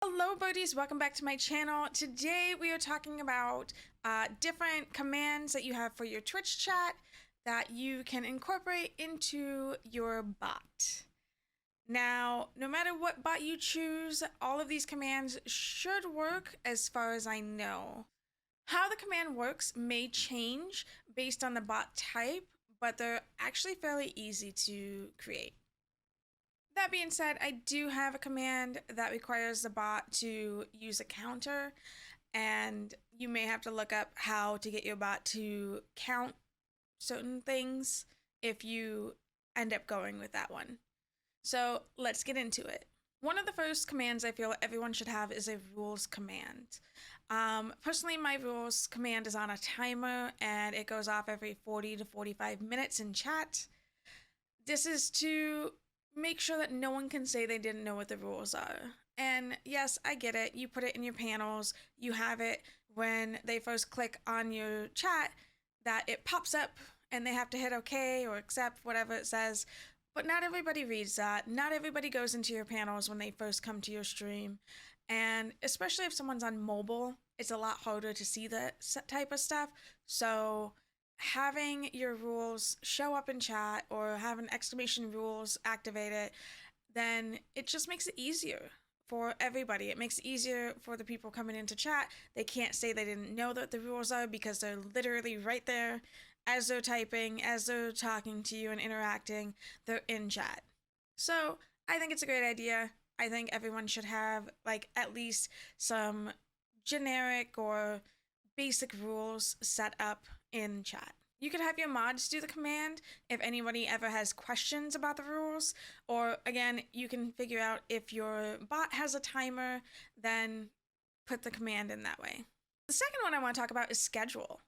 Hello buddies, welcome back to my channel. Today we are talking about different commands that you have for your Twitch chat that you can incorporate into your bot. Now, no matter what bot you choose, all of these commands should work as far as I know. How the command works may change based on the bot type, but they're actually fairly easy to create. That being said, I do have a command that requires the bot to use a counter, and you may have to look up how to get your bot to count certain things if you end up going with that one. So let's get into it. One of the first commands I feel everyone should have is a rules command. Personally, my rules command is on a timer and it goes off every 40 to 45 minutes in chat. This is to make sure that no one can say they didn't know what the rules are. And yes, I get it. You put it in your panels. You have it when they first click on your chat that it pops up and they have to hit OK or accept whatever it says. But not everybody reads that. Not everybody goes into your panels when they first come to your stream. And especially if someone's on mobile, it's a lot harder to see that type of stuff. So having your rules show up in chat or having exclamation rules activated, then it just makes it easier for everybody. It makes it easier for the people coming into chat. They can't say they didn't know that the rules are because they're literally right there as they're typing, as they're talking to you and interacting, they're in chat. So I think it's a great idea. I think everyone should have like at least some generic or basic rules set up in chat. You could have your mods do the command if anybody ever has questions about the rules, or again, you can figure out if your bot has a timer, then put the command in that way. The second one I want to talk about is schedule.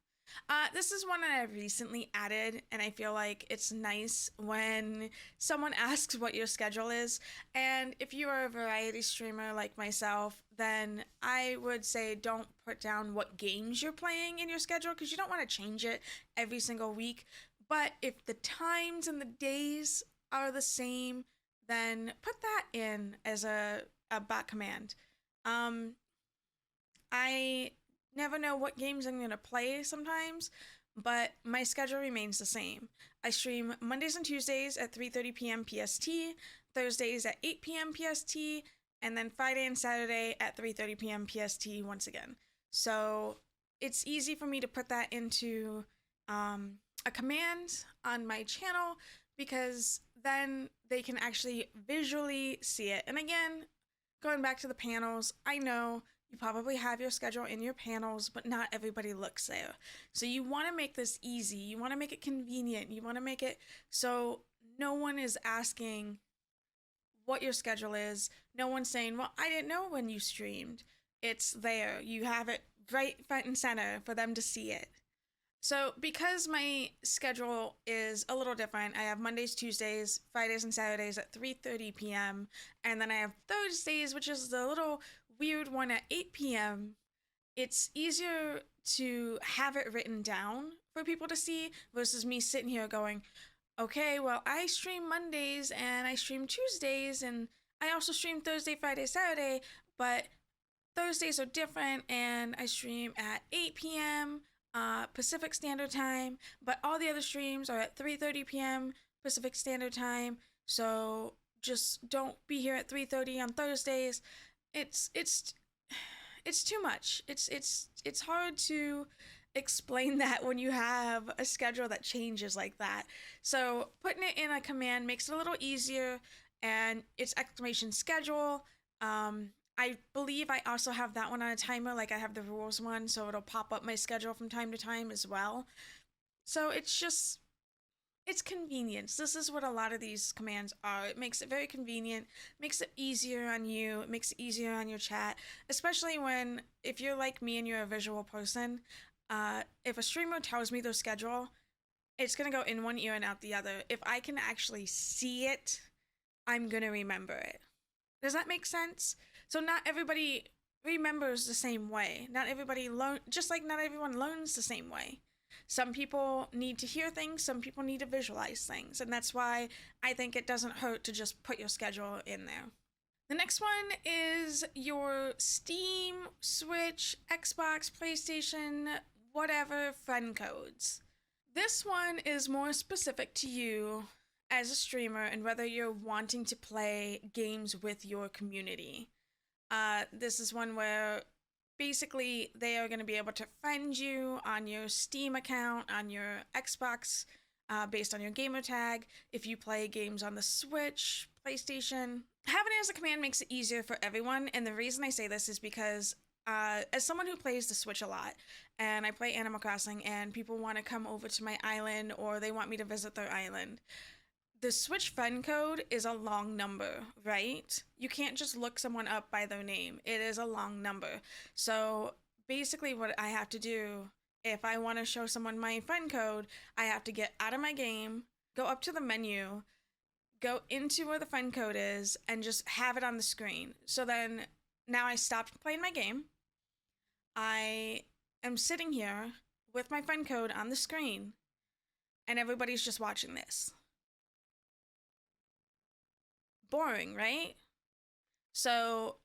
This is one that I recently added, and I feel like it's nice when someone asks what your schedule is. And if you are a variety streamer like myself, then I would say don't put down what games you're playing in your schedule because you don't want to change it every single week. But if the times and the days are the same, then put that in as a bot command. I never know what games I'm going to play sometimes, but my schedule remains the same. I stream Mondays and Tuesdays at 3:30 p.m. PST, Thursdays at 8 p.m. PST, and then Friday and Saturday at 3:30 p.m. PST once again. So it's easy for me to put that into a command on my channel because then they can actually visually see it. And again, going back to the panels, I know you probably have your schedule in your panels, but not everybody looks there. So you want to make this easy. You want to make it convenient. You want to make it so no one is asking what your schedule is. No one's saying, well, I didn't know when you streamed. It's there. You have it right front and center for them to see it. So because my schedule is a little different, I have Mondays, Tuesdays, Fridays, and Saturdays at 3:30 p.m. And then I have Thursdays, which is the little weird one at 8 p.m. It's easier to have it written down for people to see versus me sitting here going, okay, well, I stream Mondays and I stream Tuesdays and I also stream Thursday, Friday, Saturday, but Thursdays are different and I stream at 8 p.m. Pacific Standard Time, but all the other streams are at 3:30 p.m. Pacific Standard Time. So just don't be here at 3:30 on Thursdays. It's too much. It's hard to explain that when you have a schedule that changes like that. So putting it in a command makes it a little easier, and it's exclamation schedule. I believe I also have that one on a timer, like I have the rules one, so it'll pop up my schedule from time to time as well. So it's convenience. This is what a lot of these commands are. It makes it very convenient, makes it easier on you, it makes it easier on your chat, especially if you're like me and you're a visual person, if a streamer tells me their schedule, it's gonna go in one ear and out the other. If I can actually see it, I'm gonna remember it. Does that make sense? So not everybody remembers the same way. Not everybody just like not everyone learns the same way. Some people need to hear things, some people need to visualize things, and that's why I think it doesn't hurt to just put your schedule in there. The next one is your Steam, Switch, Xbox, PlayStation, whatever friend codes. This one is more specific to you as a streamer and whether you're wanting to play games with your community. This is one where basically they are going to be able to friend you on your Steam account, on your Xbox, based on your gamer tag. If you play games on the Switch, PlayStation, having it as a command makes it easier for everyone. And the reason I say this is because as someone who plays the Switch a lot, and I play Animal Crossing, and people want to come over to my island or they want me to visit their island, the Switch friend code is a long number, right? You can't just look someone up by their name. It is a long number. So basically what I have to do, if I want to show someone my friend code, I have to get out of my game, go up to the menu, go into where the friend code is, and just have it on the screen. So then now I stopped playing my game. I am sitting here with my friend code on the screen, and everybody's just watching this. Boring, right? So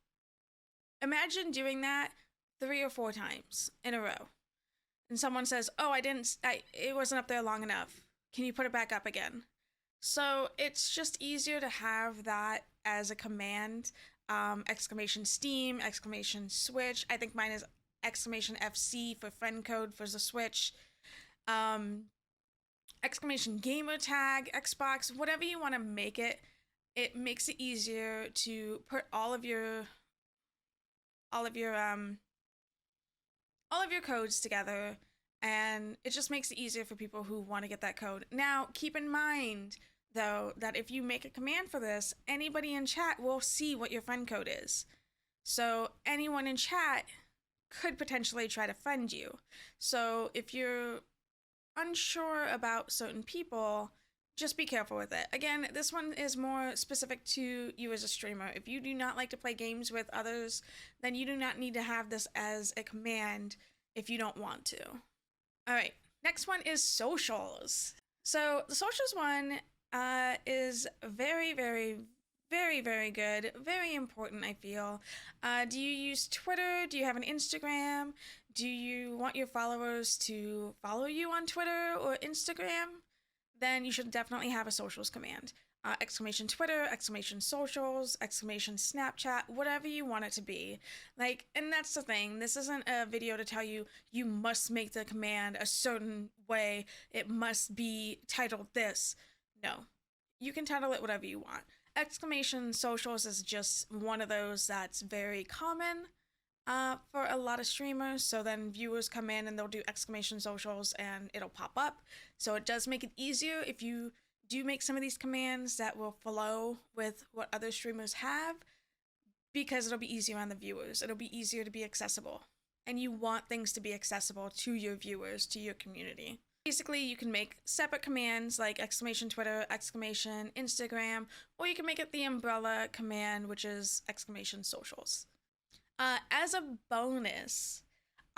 imagine doing that 3 or 4 times in a row. And someone says, "Oh, it wasn't up there long enough. Can you put it back up again?" So it's just easier to have that as a command. Exclamation Steam, exclamation Switch. I think mine is exclamation FC for friend code for the Switch. Exclamation gamer tag, Xbox, whatever you want to make it. It makes it easier to put all of your codes together, and it just makes it easier for people who want to get that code. Now, keep in mind though that if you make a command for this, anybody in chat will see what your friend code is. So anyone in chat could potentially try to friend you. So if you're unsure about certain people, just be careful with it. Again, this one is more specific to you as a streamer. If you do not like to play games with others, then you do not need to have this as a command if you don't want to. All right, next one is socials. So the socials one is very, very, very, very good. Very important, I feel. Do you use Twitter? Do you have an Instagram? Do you want your followers to follow you on Twitter or Instagram? Then you should definitely have a socials command. Exclamation Twitter, exclamation socials, exclamation Snapchat, whatever you want it to be. Like, and that's the thing. This isn't a video to tell you you must make the command a certain way. It must be titled this. No. You can title it whatever you want. Exclamation socials is just one of those that's very common for a lot of streamers. So then viewers come in and they'll do exclamation socials and it'll pop up. So it does make it easier if you do make some of these commands that will flow with what other streamers have, because it'll be easier on the viewers. It'll be easier to be accessible. And you want things to be accessible to your viewers, to your community. Basically, you can make separate commands like exclamation Twitter, exclamation Instagram, or you can make it the umbrella command, which is exclamation socials. As a bonus,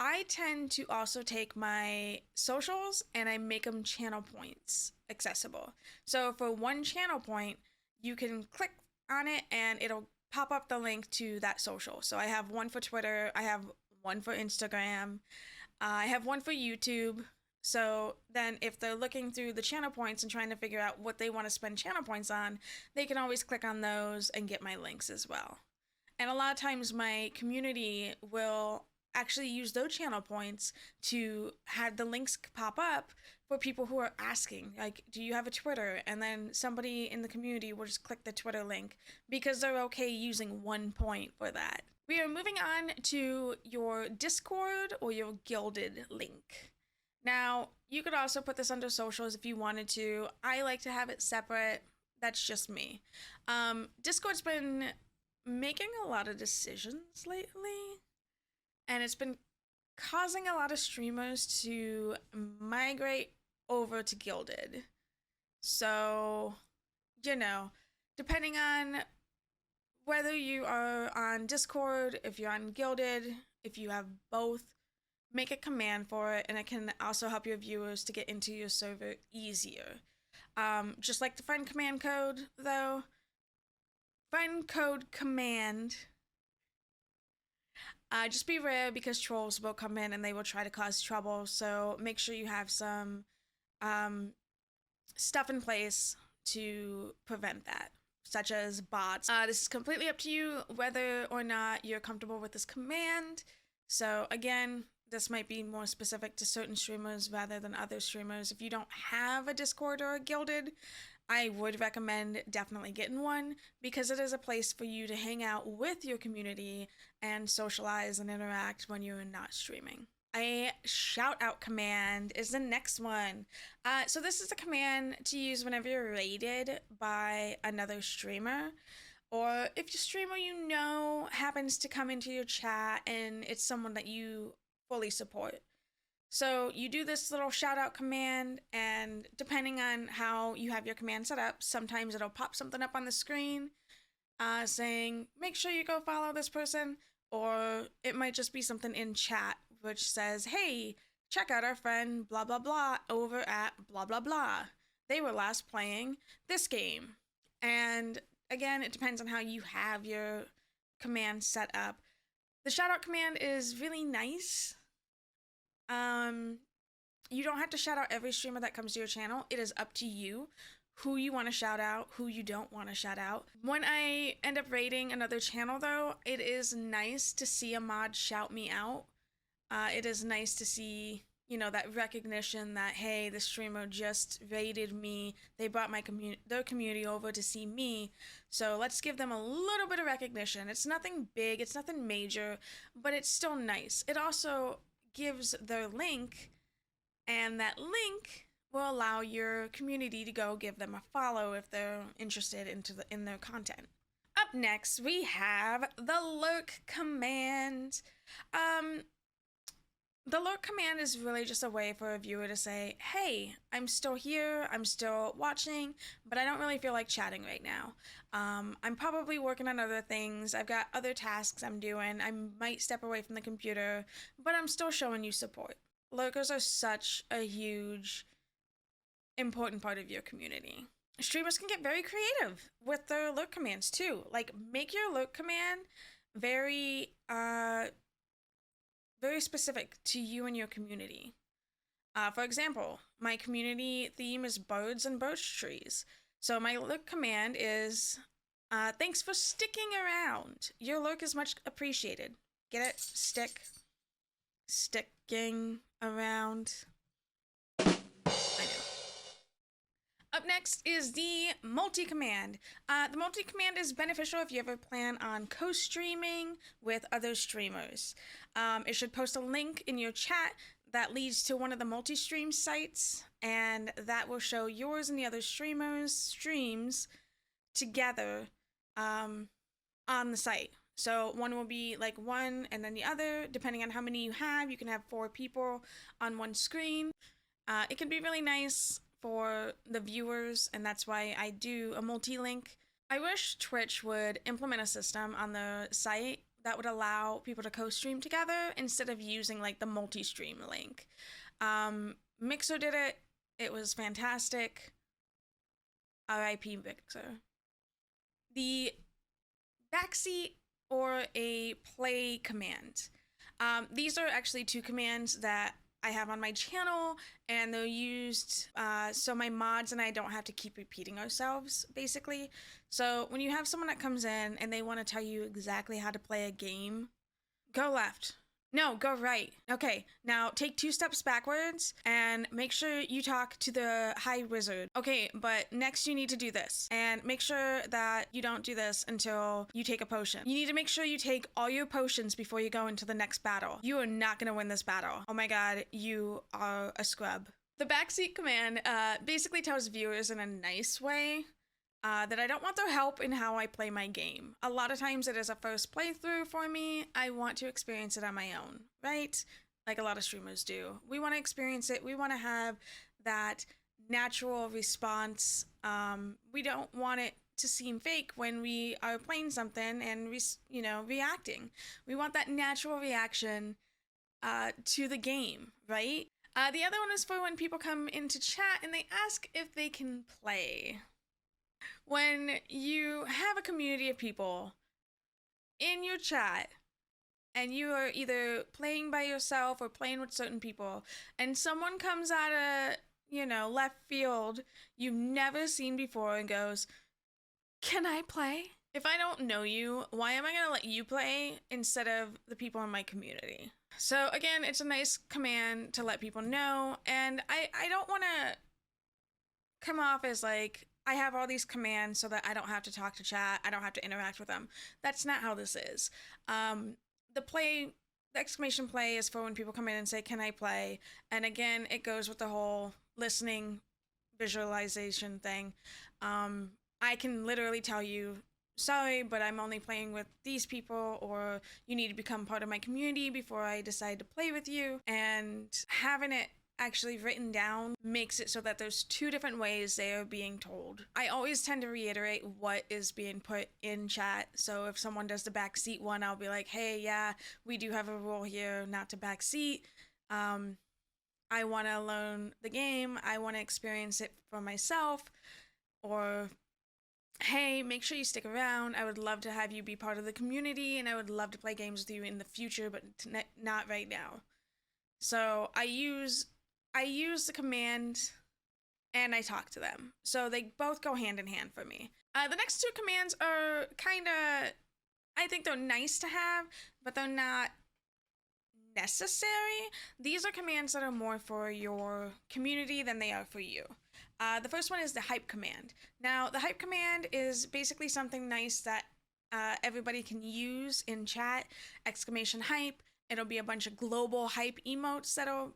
I tend to also take my socials and I make them channel points accessible. So for one channel point, you can click on it and it'll pop up the link to that social. So I have one for Twitter, I have one for Instagram, I have one for YouTube. So then if they're looking through the channel points and trying to figure out what they want to spend channel points on, they can always click on those and get my links as well. And a lot of times my community will actually use those channel points to have the links pop up for people who are asking, like, do you have a Twitter? And then somebody in the community will just click the Twitter link because they're okay using 1 point for that. We are moving on to your Discord or your Guilded link. Now, you could also put this under socials if you wanted to. I like to have it separate. That's just me. Discord's been making a lot of decisions lately, and it's been causing a lot of streamers to migrate over to Guilded. So, you know, depending on whether you are on Discord, if you're on Guilded, if you have both, make a command for it, and it can also help your viewers to get into your server easier. Just like the friend command code, though, friend code command. Just be aware because trolls will come in and they will try to cause trouble. So make sure you have some stuff in place to prevent that, such as bots. This is completely up to you whether or not you're comfortable with this command. So again, this might be more specific to certain streamers rather than other streamers. If you don't have a Discord or a Guilded, I would recommend definitely getting one because it is a place for you to hang out with your community and socialize and interact when you're not streaming. A shout out command is the next one. So this is a command to use whenever you're raided by another streamer, or if your streamer you know happens to come into your chat and it's someone that you fully support. So you do this little shout out command, and depending on how you have your command set up, sometimes it'll pop something up on the screen saying, make sure you go follow this person, or it might just be something in chat which says, hey, check out our friend blah blah blah over at blah blah blah. They were last playing this game. And again, it depends on how you have your command set up. The shout out command is really nice. You don't have to shout out every streamer that comes to your channel. It is up to you who you want to shout out, who you don't want to shout out. When I end up raiding another channel though, it is nice to see a mod shout me out. It is nice to see, you know, that recognition that, hey, the streamer just raided me. They brought their community over to see me. So let's give them a little bit of recognition. It's nothing big, it's nothing major, but it's still nice. It also gives their link, and that link will allow your community to go give them a follow if they're interested in their content. Up next, we have the lurk command. The lurk command is really just a way for a viewer to say, hey, I'm still here, I'm still watching, but I don't really feel like chatting right now. I'm probably working on other things, I've got other tasks I'm doing, I might step away from the computer, but I'm still showing you support. Lurkers are such a huge, important part of your community. Streamers can get very creative with their lurk commands too. Like, make your lurk command very specific to you and your community. For example, my community theme is birds and birch trees. So my lurk command is, thanks for sticking around. Your lurk is much appreciated. Get it? Sticking around. I know. Up next is the multi-command. The multi-command is beneficial if you ever plan on co-streaming with other streamers. It should post a link in your chat that leads to one of the multi-stream sites, and that will show yours and the other streamers' streams together on the site. So one will be like one and then the other, depending on how many you have. You can have 4 people on one screen. It can be really nice for the viewers, and that's why I do a multi-link. I wish Twitch would implement a system on the site that would allow people to co-stream together instead of using like the multi-stream link. Mixer did it. It was fantastic. RIP Mixer. The backseat or a play command. These are actually 2 commands that I have on my channel, and they're used so my mods and I don't have to keep repeating ourselves, basically. So when you have someone that comes in and they want to tell you exactly how to play a game, go left. No, go right. Okay, now take 2 steps backwards and make sure you talk to the high wizard. Okay, but next you need to do this. And make sure that you don't do this until you take a potion. You need to make sure you take all your potions before you go into the next battle. You are not gonna win this battle. Oh my god, you are a scrub. The backseat command basically tells viewers in a nice way that I don't want their help in how I play my game. A lot of times it is a first playthrough for me. I want to experience it on my own, right? Like a lot of streamers do. We want to experience it. We want to have that natural response. We don't want it to seem fake when we are playing something and reacting. We want that natural reaction to the game, right? The other one is for when people come into chat and they ask if they can play. when you have a community of people in your chat and you are either playing by yourself or playing with certain people, and someone comes out of, left field you've never seen before and goes, "Can I play?" If I don't know you, why am I going to let you play instead of the people in my community? So again, it's a nice command to let people know, and I don't want to come off as like I have all these commands so that I don't have to talk to chat, I don't have to interact with them. That's not how this is. The exclamation play is for when people come in and say, "Can I play?" And again, it goes with the whole listening visualization thing. I can literally tell you, "Sorry, but I'm only playing with these people," or "You need to become part of my community before I decide to play with you." And having it actually written down makes it so that there's two different ways they are being told. I always tend to reiterate what is being put in chat. So if someone does the backseat one, I'll be like, "Hey, yeah, we do have a rule here not to backseat. I want to learn the game. I want to experience it for myself." Or, "Hey, make sure you stick around. I would love to have you be part of the community, and I would love to play games with you in the future, but not right now." So I use the command and I talk to them. So they both go hand in hand for me. The next two commands are kind of, I think they're nice to have, but they're not necessary. These are commands that are more for your community than they are for you. The first one is the hype command. Now, the hype command is basically something nice that everybody can use in chat. Exclamation hype. It'll be a bunch of global hype emotes that'll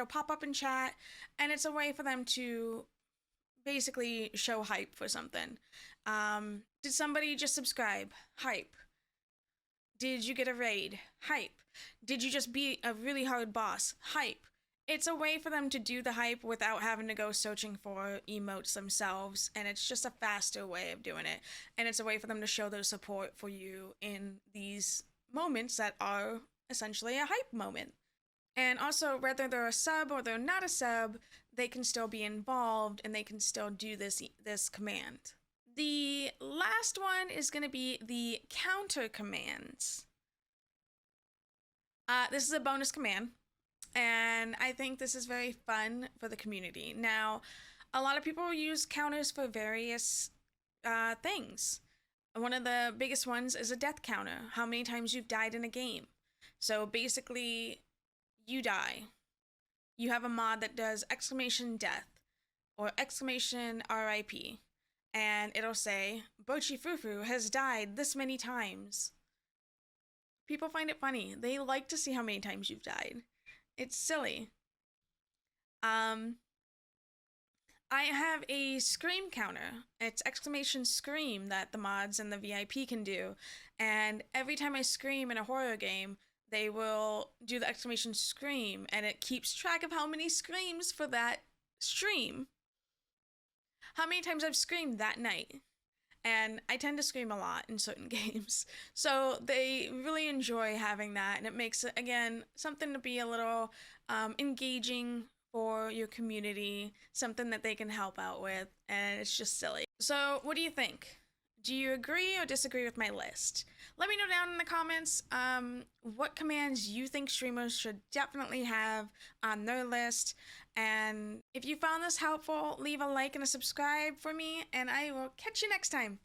pop up in chat, and it's a way for them to basically show hype for something. Did somebody just subscribe? Hype. Did you get a raid? Hype. Did you just beat a really hard boss? Hype. It's a way for them to do the hype without having to go searching for emotes themselves, and it's just a faster way of doing it. And it's a way for them to show their support for you in these moments that are essentially a hype moment. And also, whether they're a sub or they're not a sub, they can still be involved and they can still do this command. The last one is going to be the counter commands. This is a bonus command, and I think this is very fun for the community. Now, a lot of people use counters for various things. One of the biggest ones is a death counter, how many times you've died in a game. So basically, you die. You have a mod that does exclamation death or exclamation RIP, and it'll say, "Bochi Fufu has died this many times." People find it funny. They like to see how many times you've died. It's silly. I have a scream counter. It's exclamation scream that the mods and the VIP can do. And every time I scream in a horror game, they will do the exclamation scream, and it keeps track of how many screams for that stream. How many times I've screamed that night. And I tend to scream a lot in certain games. So they really enjoy having that, and it makes it, again, something to be a little engaging for your community, something that they can help out with, and it's just silly. So what do you think? Do you agree or disagree with my list? Let me know down in the comments what commands you think streamers should definitely have on their list. And if you found this helpful, leave a like and a subscribe for me, and I will catch you next time.